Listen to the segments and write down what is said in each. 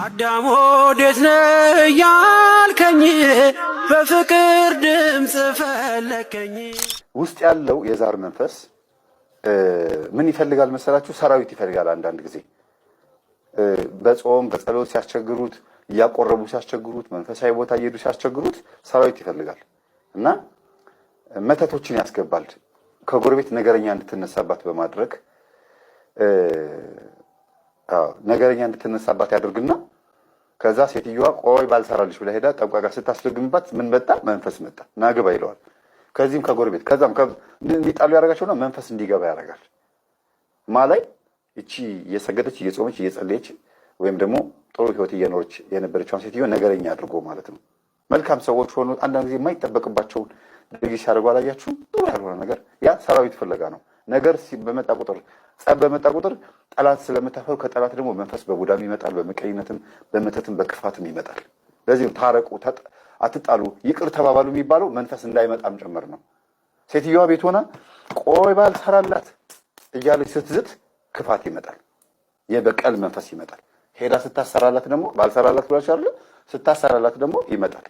አዳም ወዴት ነህ ያልከኝ በፍቅር ድምጽ ፈለከኝ። ውስጥ ያለው የዛር መንፈስ ምን ይፈልጋል መሰላችሁ? ሰራዊት ይፈልጋል። አንዳንድ ጊዜ በጾም በጸሎት ሲያስቸግሩት፣ እያቆረቡ ሲያስቸግሩት፣ መንፈሳዊ ቦታ እየሄዱ ሲያስቸግሩት ሰራዊት ይፈልጋል እና መተቶችን ያስገባል። ከጎረቤት ነገረኛ እንድትነሳባት በማድረግ ነገረኛ እንድትነሳባት ያደርግና ከዛ ሴትዮዋ ቆይ ባልሰራልሽ ብላ ሄዳ ጠንቋይ ጋር ስታስደግምባት ምን መጣ? መንፈስ መጣ። ናግባ ይለዋል። ከዚህም ከጎረቤት ከዛም እንዲጣሉ ያደርጋቸውና መንፈስ እንዲገባ ያደርጋል። ማላይ እቺ እየሰገደች እየጾመች እየጸለየች ወይም ደግሞ ጥሩ ህይወት እየኖረች የነበረችውን ሴትዮ ነገረኛ አድርጎ ማለት ነው። መልካም ሰዎች ሆኖ አንዳንድ ጊዜ የማይጠበቅባቸውን ድርጊት ሲያደርጉ አላያችሁም? ጥሩ ያልሆነ ነገር ያ ሰራዊት ፍለጋ ነው። ነገር በመጣ ቁጥር ጸብ በመጣ ቁጥር ጠላት ስለምታፈሩ ከጠላት ደግሞ መንፈስ በቡዳም ይመጣል፣ በምቀኝነትም በመተትም በክፋትም ይመጣል። ለዚህም ታረቁ፣ አትጣሉ፣ ይቅር ተባባሉ የሚባለው መንፈስ እንዳይመጣም ጭምር ነው። ሴትዮዋ ቤት ሆና ቆይ ባልሰራላት እያለች ስትዝት ክፋት ይመጣል፣ የበቀል መንፈስ ይመጣል። ሄዳ ስታሰራላት ደግሞ ባልሰራላት ብላች አይደል? ስታሰራላት ደግሞ ይመጣል።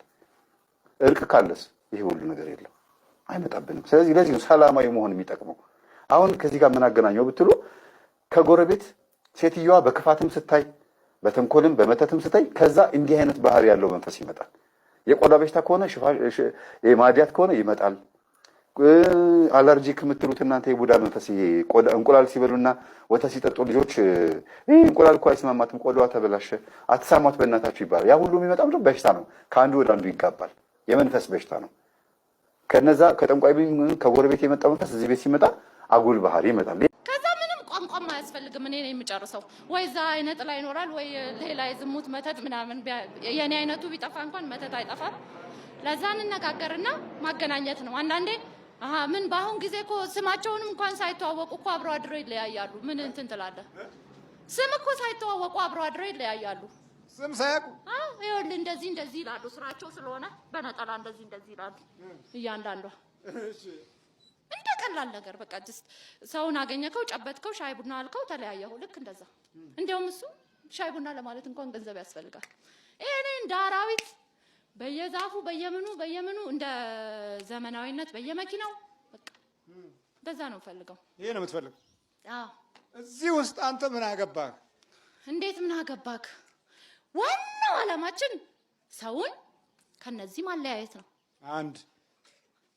እርቅ ካለስ ይሄ ሁሉ ነገር የለም፣ አይመጣብንም። ስለዚህ ለዚህ ነው ሰላማዊ መሆን የሚጠቅመው። አሁን ከዚህ ጋር ምን አገናኘው ብትሉ ከጎረቤት ሴትዮዋ በክፋትም ስታይ በተንኮልም በመተትም ስታይ ከዛ እንዲህ አይነት ባህሪ ያለው መንፈስ ይመጣል። የቆዳ በሽታ ከሆነ የማዲያት ከሆነ ይመጣል። አለርጂክ የምትሉት እናንተ የቡዳ መንፈስ ይሄ እንቁላል ሲበሉና ወተት ሲጠጡ ልጆች እንቁላል እኮ አይስማማትም ቆዳዋ ተበላሸ አትሳማት በእናታችሁ ይባላል። ያ ሁሉ የሚመጣው በሽታ ነው። ከአንዱ ወደ አንዱ ይጋባል። የመንፈስ በሽታ ነው። ከነዛ ከጠንቋይ ከጎረቤት የመጣ መንፈስ እዚህ ቤት ሲመጣ አጉል ባህሪ ይመጣል። ከዛ ምንም ቋንቋም አያስፈልግም። እኔ ነኝ የምጨርሰው። ወይ እዛ አይነት ላይ ይኖራል ወይ ሌላ የዝሙት መተት ምናምን። የኔ አይነቱ ቢጠፋ እንኳን መተት አይጠፋም። ለዛ እንነጋገርና ማገናኘት ነው። አንዳንዴ ምን በአሁን ጊዜ እኮ ስማቸውንም እንኳን ሳይተዋወቁ እኮ አብሮ አድረው ይለያያሉ። ምን እንትን ትላለህ? ስም እኮ ሳይተዋወቁ አብሮ አድረው ይለያያሉ። ስም ሳያውቁ ይኸውልህ እንደዚህ እንደዚህ ይላሉ። ስራቸው ስለሆነ በነጠላ እንደዚህ እንደዚህ ይላሉ እያንዳንዷ። እንደ ቀላል ነገር በቃ ሰውን አገኘከው፣ ጨበጥከው፣ ሻይ ቡና አልከው፣ ተለያየው። ልክ እንደዛ። እንዲያውም እሱ ሻይ ቡና ለማለት እንኳን ገንዘብ ያስፈልጋል። እኔ እንደ አራዊት በየዛፉ በየምኑ እንደ ዘመናዊነት በየመኪናው በቃ እንደዛ ነው ፈልገው። ይሄ ነው የምትፈልገው? አዎ። እዚህ ውስጥ አንተ ምን አገባህ? እንዴት ምን አገባህ? ዋናው ዓላማችን ሰውን ከነዚህ ማለያየት ነው። አንድ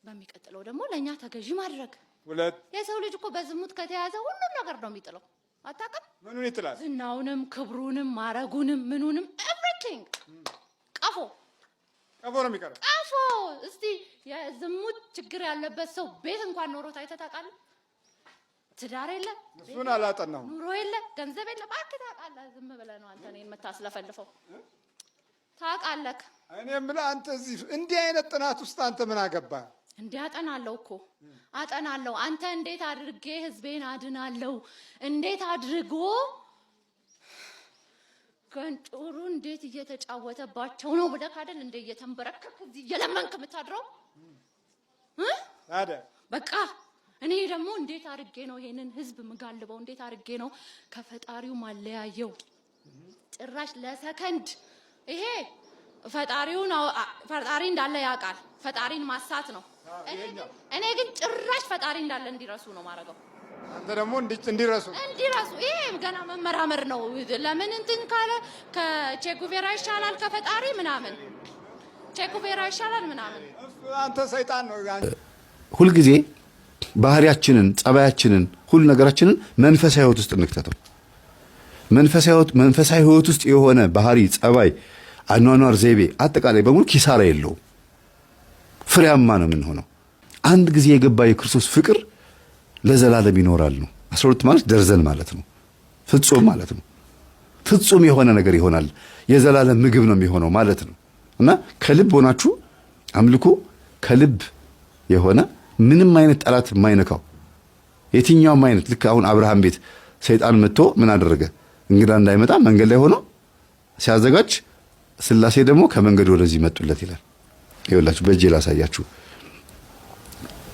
በሚቀጥለው ደግሞ ለኛ ተገዢ ማድረግ። ሁለት የሰው ልጅ እኮ በዝሙት ከተያዘ ሁሉም ነገር ነው የሚጥለው። አታውቅም? ምኑን ይጥላል? ዝናውንም፣ ክብሩንም፣ ማረጉንም፣ ምኑንም ኤቭሪቲንግ። ቀፎ ነው የሚቀረው። ቀፎ። እስቲ የዝሙት ችግር ያለበት ሰው ቤት እንኳን ኖሮት አይተህ ታውቃለህ? ትዳር የለ፣ እሱን አላጠናሁም። ኑሮ የለ፣ ገንዘብ የለ። እባክህ ታውቃለህ። ዝም ብለህ ነው አንተ እኔን የምታስለፈልፈው። ታውቃለህ። እኔ የምልህ አንተ እዚህ እንዲህ አይነት ጥናት ውስጥ አንተ ምን አገባህ? እንዴ አጠናለሁ እኮ አጠናለሁ። አንተ እንዴት አድርጌ ህዝቤን አድናለሁ፣ እንዴት አድርጎ ገንጮሩ እንዴት እየተጫወተባቸው ነው ብለህ አይደል እንደ እየተንበረከክ እዚህ እየለመንክ የምታድረው ታዲያ። በቃ እኔ ደግሞ እንዴት አድርጌ ነው ይሄንን ህዝብ ምጋልበው፣ እንዴት አድርጌ ነው ከፈጣሪው ማለያየው። ጭራሽ ለሰከንድ ይሄ ፈጣሪ እንዳለ ያውቃል። ፈጣሪን ማሳት ነው። እኔ ግን ጭራሽ ፈጣሪ እንዳለ እንዲረሱ ነው ማረገው። አንተ ደግሞ እንዲረሱ ይሄ ገና መመራመር ነው። ለምን እንትን ካለ ከቼጉቬራ ይሻላል ከፈጣሪ ምናምን፣ ቼጉቬራ ይሻላል ምናምን። አንተ ሰይጣን ነው። ሁልጊዜ ባህሪያችንን፣ ጸባያችንን፣ ሁሉ ነገራችንን መንፈሳዊ ህይወት ውስጥ እንክተተው። መንፈሳዊ ህይወት ውስጥ የሆነ ባህሪ፣ ጸባይ፣ አኗኗር ዘይቤ አጠቃላይ በሙሉ ኪሳራ የለውም። ፍሬያማ ነው የምንሆነው። አንድ ጊዜ የገባ የክርስቶስ ፍቅር ለዘላለም ይኖራል ነው። 12 ማለት ደርዘን ማለት ነው። ፍጹም ማለት ነው። ፍጹም የሆነ ነገር ይሆናል። የዘላለም ምግብ ነው የሚሆነው ማለት ነው። እና ከልብ ሆናችሁ አምልኮ፣ ከልብ የሆነ ምንም አይነት ጠላት የማይነካው የትኛውም አይነት ልክ አሁን አብርሃም ቤት ሰይጣን መጥቶ ምን አደረገ? እንግዳ እንዳይመጣ መንገድ ላይ ሆኖ ሲያዘጋጅ ስላሴ ደግሞ ከመንገድ ወደዚህ መጡለት ይላል። ይኸውላችሁ በእጄ ላሳያችሁ።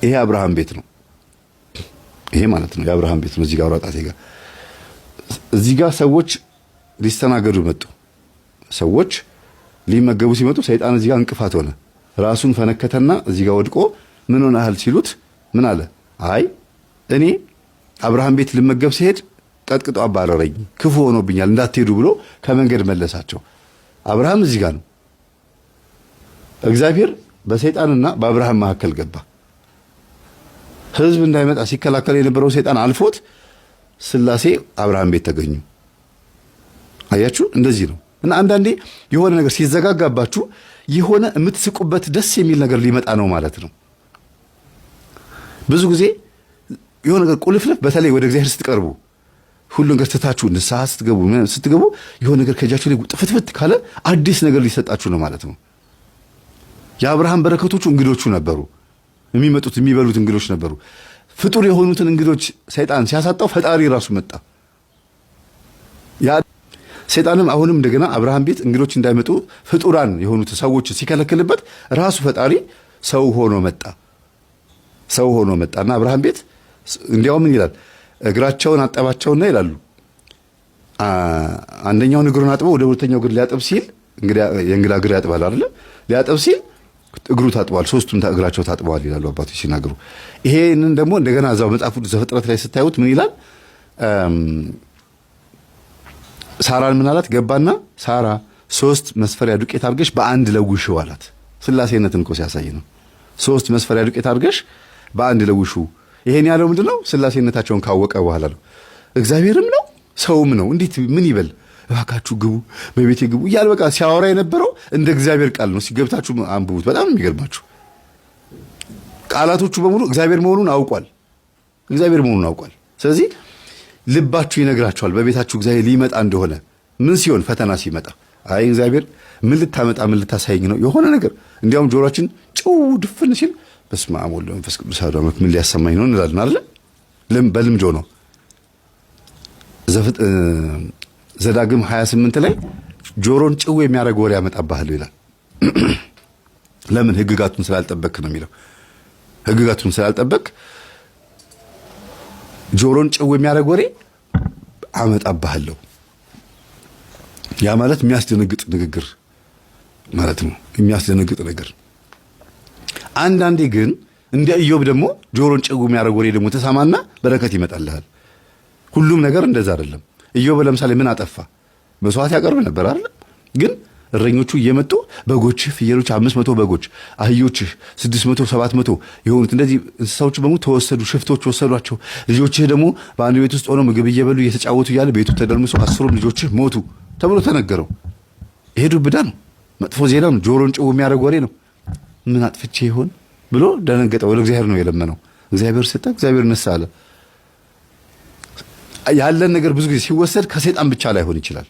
ይሄ አብርሃም ቤት ነው። ይሄ ማለት ነው የአብርሃም ቤት ነው። እዚህ ጋር ወጣቴ ጋር እዚህ ጋር ሰዎች ሊስተናገዱ መጡ። ሰዎች ሊመገቡ ሲመጡ ሰይጣን እዚህ ጋር እንቅፋት ሆነ። ራሱን ፈነከተና እዚህ ጋር ወድቆ ምን ሆነሃል ሲሉት ምን አለ? አይ እኔ አብርሃም ቤት ልመገብ ሲሄድ ቀጥቅጦ አባረረኝ፣ ክፉ ሆኖብኛል እንዳትሄዱ ብሎ ከመንገድ መለሳቸው። አብርሃም እዚህ ጋር ነው። እግዚአብሔር በሰይጣንና በአብርሃም መካከል ገባ። ህዝብ እንዳይመጣ ሲከላከል የነበረው ሰይጣን አልፎት ስላሴ አብርሃም ቤት ተገኙ። አያችሁ፣ እንደዚህ ነው። እና አንዳንዴ የሆነ ነገር ሲዘጋጋባችሁ የሆነ የምትስቁበት ደስ የሚል ነገር ሊመጣ ነው ማለት ነው። ብዙ ጊዜ የሆነ ነገር ቁልፍልፍ፣ በተለይ ወደ እግዚአብሔር ስትቀርቡ ሁሉ ነገር ትታችሁ ንስሐ ስትገቡ የሆነ ነገር ከእጃችሁ ላይ ጥፍትፍት ካለ አዲስ ነገር ሊሰጣችሁ ነው ማለት ነው። የአብርሃም በረከቶቹ እንግዶቹ ነበሩ። የሚመጡት የሚበሉት እንግዶች ነበሩ። ፍጡር የሆኑትን እንግዶች ሰይጣን ሲያሳጣው ፈጣሪ ራሱ መጣ። ያ ሰይጣንም አሁንም እንደገና አብርሃም ቤት እንግዶች እንዳይመጡ ፍጡራን የሆኑት ሰዎች ሲከለክልበት ራሱ ፈጣሪ ሰው ሆኖ መጣና አብርሃም ቤት እንዲያውም ምን ይላል? እግራቸውን አጠባቸውና ይላሉ አንደኛውን እግሩን አጥበው ወደ ሁለተኛው እግር ሊያጥብ ሲል እንግዲህ የእንግዳ እግር ያጥባል አይደል? ሊያጥብ ሲል እግሩ ታጥቧል፣ ሶስቱም እግራቸው ታጥበዋል ይላሉ አባቶች ሲናገሩ። ይሄንን ደግሞ እንደገና እዛው መጽሐፍ ቅዱስ ዘፍጥረት ላይ ስታዩት ምን ይላል? ሳራን ምን አላት? ገባና ሳራ 3 መስፈሪያ ዱቄት አድርገሽ በአንድ ለውሽው አላት። ስላሴነትን እኮ ሲያሳይ ነው። 3 መስፈሪያ ዱቄት አድርገሽ በአንድ ለውሽው። ይሄን ያለው ምንድነው? ስላሴነታቸውን ካወቀ በኋላ ነው። እግዚአብሔርም ነው ሰውም ነው። እንዴት ምን ይበል? እባካችሁ ግቡ፣ በቤቴ ግቡ እያለ በቃ ሲያወራ የነበረው እንደ እግዚአብሔር ቃል ነው። ሲገብታችሁ አንብቡት። በጣም የሚገርማችሁ ቃላቶቹ በሙሉ እግዚአብሔር መሆኑን አውቋል። ስለዚህ ልባችሁ ይነግራችኋል በቤታችሁ እግዚአብሔር ሊመጣ እንደሆነ። ምን ሲሆን? ፈተና ሲመጣ አይ እግዚአብሔር ምን ልታመጣ ምን ልታሳይኝ ነው የሆነ ነገር። እንዲያውም ጆሮአችን ጭው ድፍን ሲል በስመ አብ ወወልድ ወመንፈስ ቅዱስ አሐዱ አምላክ ምን ሊያሰማኝ ነው እንላለን አይደል? በልምጆ ነው። ዘዳግም 28 ላይ ጆሮን ጭው የሚያደርግ ወሬ ያመጣብሃል ይላል። ለምን? ህግጋቱን ስላልጠበቅ ነው የሚለው። ህግጋቱን ስላልጠበቅ ጆሮን ጭው የሚያደርግ ወሬ አመጣብሃለሁ። ያ ማለት የሚያስደነግጥ ንግግር ማለት ነው። የሚያስደነግጥ ነገር። አንዳንዴ ግን እንደ ኢዮብ ደግሞ ጆሮን ጭው የሚያደርግ ወሬ ደግሞ ተሰማና በረከት ይመጣልሃል። ሁሉም ነገር እንደዛ አይደለም። ኢዮብ ለምሳሌ ምን አጠፋ? መስዋዕት ያቀርብ ነበር አይደል? ግን እረኞቹ እየመጡ በጎችህ፣ ፍየሎች 500 በጎች፣ አህዮችህ 600 700 የሆኑት እንደዚህ እንስሳዎች በሙሉ ተወሰዱ፣ ሽፍቶች ወሰዷቸው። ልጆችህ ደግሞ በአንድ ቤት ውስጥ ሆነው ምግብ እየበሉ እየተጫወቱ እያለ ቤቱ ተደርምሶ 10ም ልጆችህ ሞቱ ተብሎ ተነገረው። ይሄ ዱብ እዳ ነው፣ መጥፎ ዜና ነው፣ ጆሮን ጭው የሚያደርግ ወሬ ነው። ምን አጥፍቼ ይሆን ብሎ ደነገጠ። ወደ እግዚአብሔር ነው የለመነው። እግዚአብሔር ሰጠ፣ እግዚአብሔር ነሳ አለ። ያለን ነገር ብዙ ጊዜ ሲወሰድ ከሰይጣን ብቻ ላይሆን ይችላል።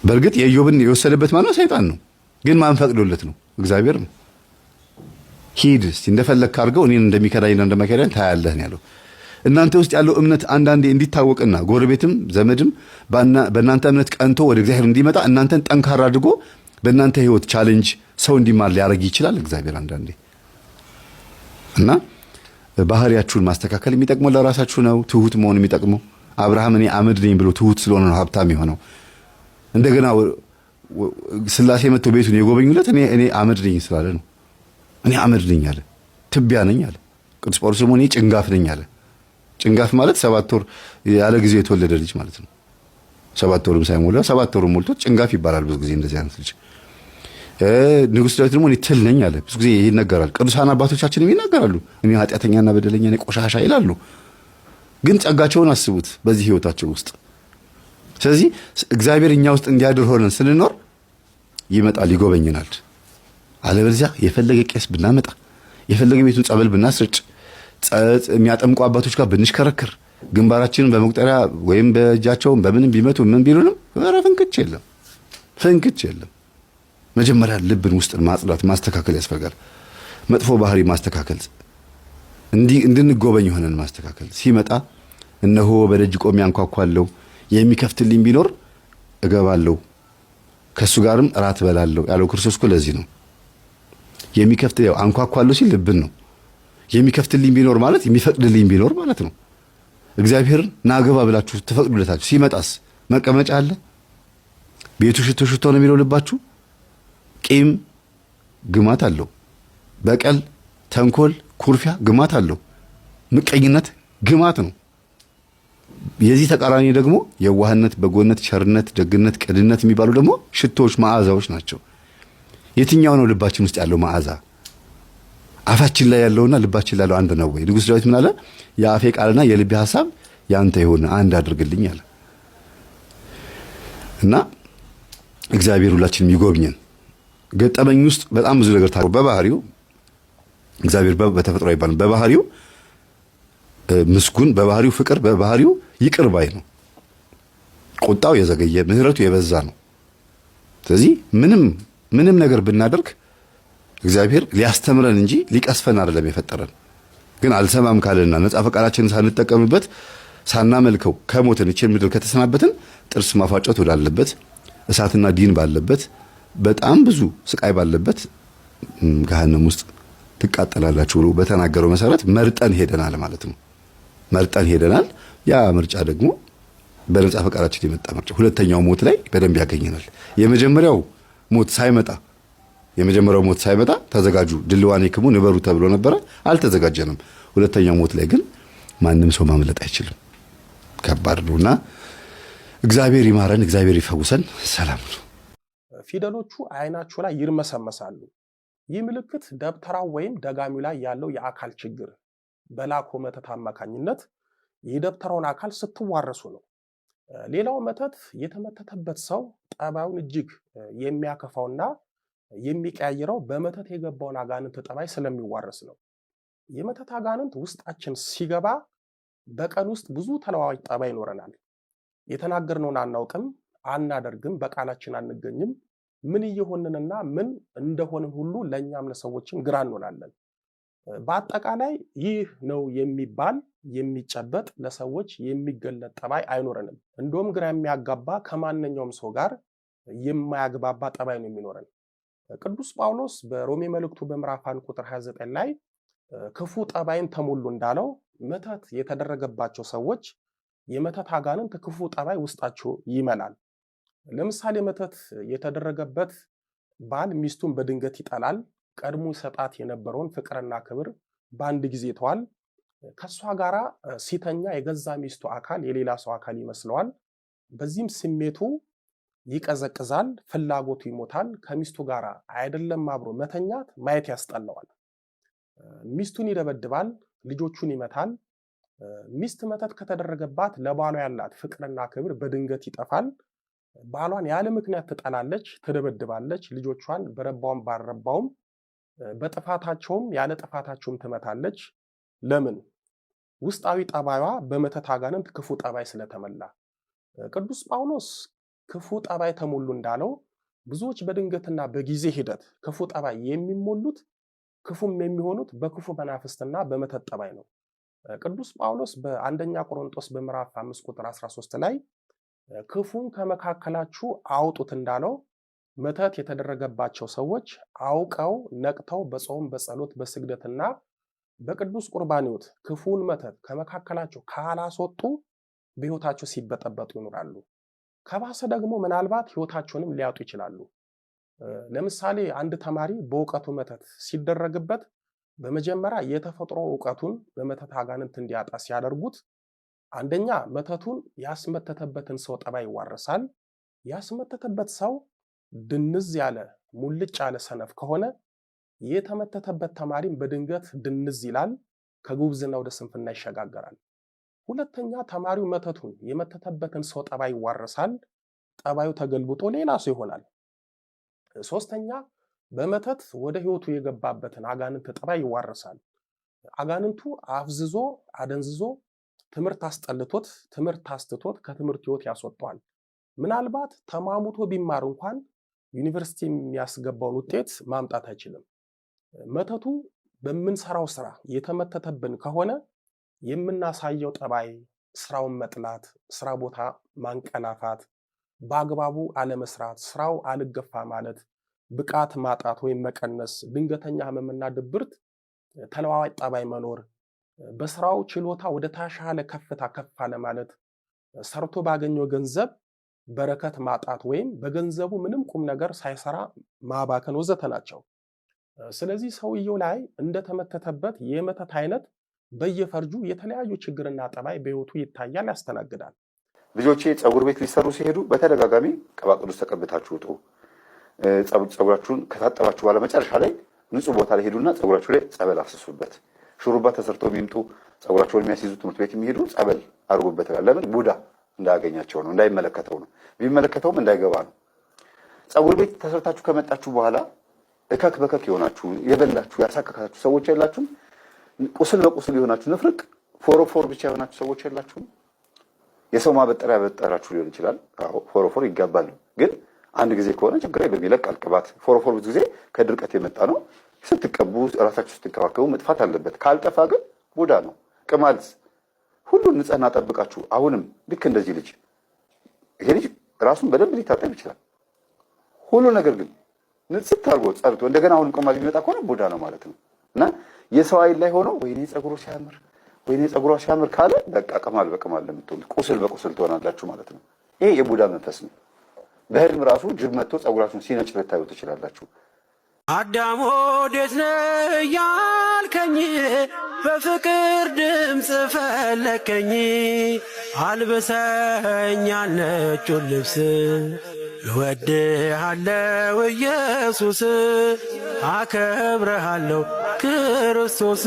በእርግጥ የኢዮብን የወሰደበት ማነው? ሰይጣን ነው። ግን ማን ፈቅዶለት ነው? እግዚአብሔር ነው። ሂድ እስቲ እንደፈለግክ አድርገው እኔን እንደሚከዳኝና እንደማይከዳኝ ታያለህ ያለው። እናንተ ውስጥ ያለው እምነት አንዳንዴ እንዲታወቅና ጎረቤትም ዘመድም በእናንተ እምነት ቀንቶ ወደ እግዚአብሔር እንዲመጣ እናንተን ጠንካራ አድርጎ በእናንተ ህይወት ቻሌንጅ ሰው እንዲማር ሊያደርግ ይችላል እግዚአብሔር አንዳንዴ። እና ባህሪያችሁን ማስተካከል የሚጠቅመው ለራሳችሁ ነው። ትሁት መሆን የሚጠቅመው አብርሃም እኔ አመድ ነኝ ብሎ ትሁት ስለሆነ ነው ሀብታም የሆነው። እንደገና ስላሴ መጥቶ ቤቱን የጎበኙለት እኔ አመድ ነኝ ስላለ ነው። እኔ አመድ ነኝ አለ፣ ትቢያ ነኝ አለ። ቅዱስ ጳውሎስ ደግሞ እኔ ጭንጋፍ ነኝ አለ። ጭንጋፍ ማለት 7 ወር ያለ ጊዜ የተወለደ ልጅ ማለት ነው። 7 ወርም ሳይሞላ 7 ወርም ሞልቶ ጭንጋፍ ይባላል ብዙ ጊዜ እንደዚህ አይነት ልጅ። ንጉሥ ዳዊት ደግሞ እኔ ትል ነኝ አለ። ብዙ ጊዜ ይነገራል። ቅዱሳን አባቶቻችንም ይናገራሉ። እኔ ኃጢአተኛና በደለኛ ነኝ፣ ቆሻሻ ይላሉ። ግን ጸጋቸውን አስቡት በዚህ ህይወታቸው ውስጥ። ስለዚህ እግዚአብሔር እኛ ውስጥ እንዲያድር ሆነን ስንኖር ይመጣል፣ ይጎበኝናል። አለበለዚያ የፈለገ ቄስ ብናመጣ፣ የፈለገ ቤቱን ጸበል ብናስርጭ፣ የሚያጠምቁ አባቶች ጋር ብንሽከረክር፣ ግንባራችንን በመቁጠሪያ ወይም በእጃቸው በምንም ቢመቱ ምን ቢሉንም ፍንክች የለም። መጀመሪያ ልብን ውስጥን ማጽዳት ማስተካከል ያስፈልጋል። መጥፎ ባህሪ ማስተካከል፣ እንድንጎበኝ ሆነን ማስተካከል። ሲመጣ እነሆ በደጅ ቆሜ አንኳኳለሁ፣ የሚከፍትልኝ ቢኖር እገባለሁ፣ ከሱ ጋርም እራት እበላለሁ ያለው ክርስቶስ እኮ ለዚህ ነው። የሚከፍት ያው አንኳኳለሁ ሲል ልብን ነው። የሚከፍትልኝ ቢኖር ማለት የሚፈቅድልኝ ቢኖር ማለት ነው። እግዚአብሔርን ናገባ ብላችሁ ተፈቅዱለታችሁ ሲመጣስ መቀመጫ አለ? ቤቱ ሽቶ ሽቶ ነው የሚለው ልባችሁ። ቂም ግማት አለው። በቀል፣ ተንኮል፣ ኩርፊያ ግማት አለው። ምቀኝነት ግማት ነው። የዚህ ተቃራኒ ደግሞ የዋህነት፣ በጎነት፣ ቸርነት፣ ደግነት፣ ቅንነት የሚባሉ ደግሞ ሽቶዎች፣ መዓዛዎች ናቸው። የትኛው ነው ልባችን ውስጥ ያለው መዓዛ? አፋችን ላይ ያለውና ልባችን ላይ ያለው አንድ ነው ወይ? ንጉሥ ዳዊት ምን አለ? የአፌ ቃልና የልቤ ሐሳብ ያንተ ይሁን አንድ አድርግልኝ አለ። እና እግዚአብሔር ሁላችንም ይጎብኘን። ገጠመኝ ውስጥ በጣም ብዙ ነገር ታውቁ። በባህሪው እግዚአብሔር በተፈጥሮ አይባልም። በባህሪው ምስጉን፣ በባህሪው ፍቅር፣ በባህሪው ይቅር ባይ ነው። ቁጣው የዘገየ ምህረቱ የበዛ ነው። ስለዚህ ምንም ነገር ብናደርግ እግዚአብሔር ሊያስተምረን እንጂ ሊቀስፈን አይደለም የፈጠረን። ግን አልሰማም ካለና ነጻ ፈቃዳችንን ሳንጠቀምበት ሳናመልከው ከሞትን እቺን ምድር ከተሰናበትን ጥርስ ማፋጨት ወዳለበት እሳትና ዲን ባለበት በጣም ብዙ ስቃይ ባለበት ገሃነም ውስጥ ትቃጠላላችሁ ብሎ በተናገረው መሰረት መርጠን ሄደናል ማለት ነው። መርጠን ሄደናል። ያ ምርጫ ደግሞ በነጻ ፈቃዳችን የመጣ ምርጫ ሁለተኛው ሞት ላይ በደንብ ያገኘናል። የመጀመሪያው ሞት ሳይመጣ ተዘጋጁ ድልዋኔክሙ ንበሩ ተብሎ ነበረ። አልተዘጋጀንም። ሁለተኛው ሞት ላይ ግን ማንም ሰው ማምለጥ አይችልም። ከባድ ነውና እግዚአብሔር ይማረን፣ እግዚአብሔር ይፈውሰን። ሰላም ነው። ፊደሎቹ አይናቸው ላይ ይርመሰመሳሉ። ይህ ምልክት ደብተራው ወይም ደጋሚው ላይ ያለው የአካል ችግር በላኮ መተት አማካኝነት የደብተራውን አካል ስትዋረሱ ነው። ሌላው መተት የተመተተበት ሰው ጠባዩን እጅግ የሚያከፋውና የሚቀያየረው በመተት የገባውን አጋንንት ጠባይ ስለሚዋረስ ነው። የመተት አጋንንት ውስጣችን ሲገባ በቀን ውስጥ ብዙ ተለዋዋጭ ጠባይ ይኖረናል። የተናገርነውን አናውቅም፣ አናደርግም፣ በቃላችን አንገኝም። ምን እየሆንንና ምን እንደሆንን ሁሉ ለእኛም ለሰዎችም ግራ እንሆናለን። በአጠቃላይ ይህ ነው የሚባል የሚጨበጥ ለሰዎች የሚገለጥ ጠባይ አይኖረንም። እንደውም ግራ የሚያጋባ ከማንኛውም ሰው ጋር የማያግባባ ጠባይ ነው የሚኖረን። ቅዱስ ጳውሎስ በሮሜ መልእክቱ በምዕራፍ 1 ቁጥር 29 ላይ ክፉ ጠባይን ተሞሉ እንዳለው መተት የተደረገባቸው ሰዎች የመተት አጋንንት ክፉ ጠባይ ውስጣቸው ይመላል። ለምሳሌ መተት የተደረገበት ባል ሚስቱን በድንገት ይጠላል። ቀድሞ ይሰጣት የነበረውን ፍቅርና ክብር በአንድ ጊዜ ተዋል። ከሷ ጋራ ሲተኛ የገዛ ሚስቱ አካል የሌላ ሰው አካል ይመስለዋል። በዚህም ስሜቱ ይቀዘቅዛል፣ ፍላጎቱ ይሞታል። ከሚስቱ ጋራ አይደለም አብሮ መተኛት ማየት ያስጠላዋል። ሚስቱን ይደበድባል፣ ልጆቹን ይመታል። ሚስት መተት ከተደረገባት ለባሏ ያላት ፍቅርና ክብር በድንገት ይጠፋል። ባሏን ያለ ምክንያት ትጠላለች፣ ትደበድባለች። ልጆቿን በረባውም ባልረባውም በጥፋታቸውም ያለ ጥፋታቸውም ትመታለች። ለምን? ውስጣዊ ጠባይዋ በመተት አጋንንት ክፉ ጠባይ ስለተመላ። ቅዱስ ጳውሎስ ክፉ ጠባይ ተሞሉ እንዳለው ብዙዎች በድንገትና በጊዜ ሂደት ክፉ ጠባይ የሚሞሉት ክፉም የሚሆኑት በክፉ መናፍስትና በመተት ጠባይ ነው። ቅዱስ ጳውሎስ በአንደኛ ቆሮንቶስ በምዕራፍ 5 ቁጥር 13 ላይ ክፉን ከመካከላችሁ አውጡት እንዳለው መተት የተደረገባቸው ሰዎች አውቀው ነቅተው በጾም በጸሎት በስግደትና በቅዱስ ቁርባን ሕይወት ክፉን መተት ከመካከላቸው ካላስወጡ በሕይወታቸው ሲበጠበጡ ይኖራሉ። ከባሰ ደግሞ ምናልባት ሕይወታቸውንም ሊያጡ ይችላሉ። ለምሳሌ አንድ ተማሪ በእውቀቱ መተት ሲደረግበት በመጀመሪያ የተፈጥሮ እውቀቱን በመተት አጋንንት እንዲያጣ ሲያደርጉት አንደኛ መተቱን ያስመተተበትን ሰው ጠባይ ይዋረሳል። ያስመተተበት ሰው ድንዝ ያለ ሙልጭ ያለ ሰነፍ ከሆነ የተመተተበት ተማሪም በድንገት ድንዝ ይላል፣ ከጉብዝና ወደ ስንፍና ይሸጋገራል። ሁለተኛ ተማሪው መተቱን የመተተበትን ሰው ጠባይ ይዋረሳል። ጠባዩ ተገልብጦ ሌላ ሰው ይሆናል። ሶስተኛ በመተት ወደ ህይወቱ የገባበትን አጋንንት ጠባይ ይዋረሳል። አጋንንቱ አፍዝዞ አደንዝዞ ትምህርት አስጠልቶት ትምህርት አስትቶት ከትምህርት ህይወት ያስወጣዋል። ምናልባት ተማሙቶ ቢማር እንኳን ዩኒቨርሲቲ የሚያስገባውን ውጤት ማምጣት አይችልም። መተቱ በምንሰራው ስራ የተመተተብን ከሆነ የምናሳየው ጠባይ ስራውን መጥላት፣ ስራ ቦታ ማንቀላፋት፣ በአግባቡ አለመስራት፣ ስራው አልገፋ ማለት፣ ብቃት ማጣት ወይም መቀነስ፣ ድንገተኛ ህመምና ድብርት፣ ተለዋዋጭ ጠባይ መኖር፣ በስራው ችሎታ ወደ ተሻለ ከፍታ ከፍ አለ ማለት፣ ሰርቶ ባገኘው ገንዘብ በረከት ማጣት ወይም በገንዘቡ ምንም ቁም ነገር ሳይሰራ ማባከን ወዘተ ናቸው። ስለዚህ ሰውየው ላይ እንደተመተተበት የመተት አይነት በየፈርጁ የተለያዩ ችግርና ጠባይ በህይወቱ ይታያል፣ ያስተናግዳል። ልጆቼ ፀጉር ቤት ሊሰሩ ሲሄዱ በተደጋጋሚ ቅባ ቅዱስ ተቀብታችሁ ውጡ፣ ፀጉራችሁን ከታጠባችሁ በኋላ መጨረሻ ላይ ንጹህ ቦታ ላይ ሄዱና ፀጉራችሁ ላይ ጸበል አፍስሱበት። ሹሩባ ተሰርተው የሚምጡ ፀጉራቸውን የሚያስይዙ ትምህርት ቤት የሚሄዱ ጸበል አድርጉበት። ለምን? ቡዳ እንዳያገኛቸው ነው፣ እንዳይመለከተው ነው፣ ቢመለከተውም እንዳይገባ ነው። ፀጉር ቤት ተሰርታችሁ ከመጣችሁ በኋላ እከክ በከክ የሆናችሁ የበላችሁ ያሳከካችሁ ሰዎች የላችሁም? ቁስል በቁስል የሆናችሁ ንፍርቅ ፎሮፎር ብቻ የሆናችሁ ሰዎች የላችሁም? የሰው ማበጠሪያ ያበጠራችሁ ሊሆን ይችላል። አዎ ፎሮፎር ይጋባሉ። ግን አንድ ጊዜ ከሆነ ችግር የለም፣ ይለቃል ቅባት። ፎሮፎር ብዙ ጊዜ ከድርቀት የመጣ ነው። ስትቀቡ ራሳችሁ ስትንከባከቡ መጥፋት አለበት። ካልጠፋ ግን ቡዳ ነው። ቅማል ሁሉን ንጽህና ጠብቃችሁ አሁንም ልክ እንደዚህ ልጅ ይሄ ልጅ ራሱን በደንብ ሊታጠብ ይችላል። ሁሉ ነገር ግን ንጽት አድርጎ ጸርቶ እንደገና አሁንም ቅማል ቢመጣ ከሆነ ቡዳ ነው ማለት ነው። እና የሰው አይን ላይ ሆኖ ወይኔ ፀጉሩ ሲያምር ወይኔ ፀጉሯ ሲያምር ካለ በቃ ቅማል በቅማል ለምትሆኑ ቁስል በቁስል ትሆናላችሁ ማለት ነው። ይሄ የቡዳ መንፈስ ነው። በህልም ራሱ ጅብ መጥቶ ፀጉራችሁን ሲነጭ ልታዩ ትችላላችሁ። አዳም ወዴት ነህ ያልከኝ በፍቅር ድምፅ ፈለከኝ፣ አልብሰኛል ነጩን ልብስ እወድሃለሁ ኢየሱስ፣ አከብረሃለሁ ክርስቶስ።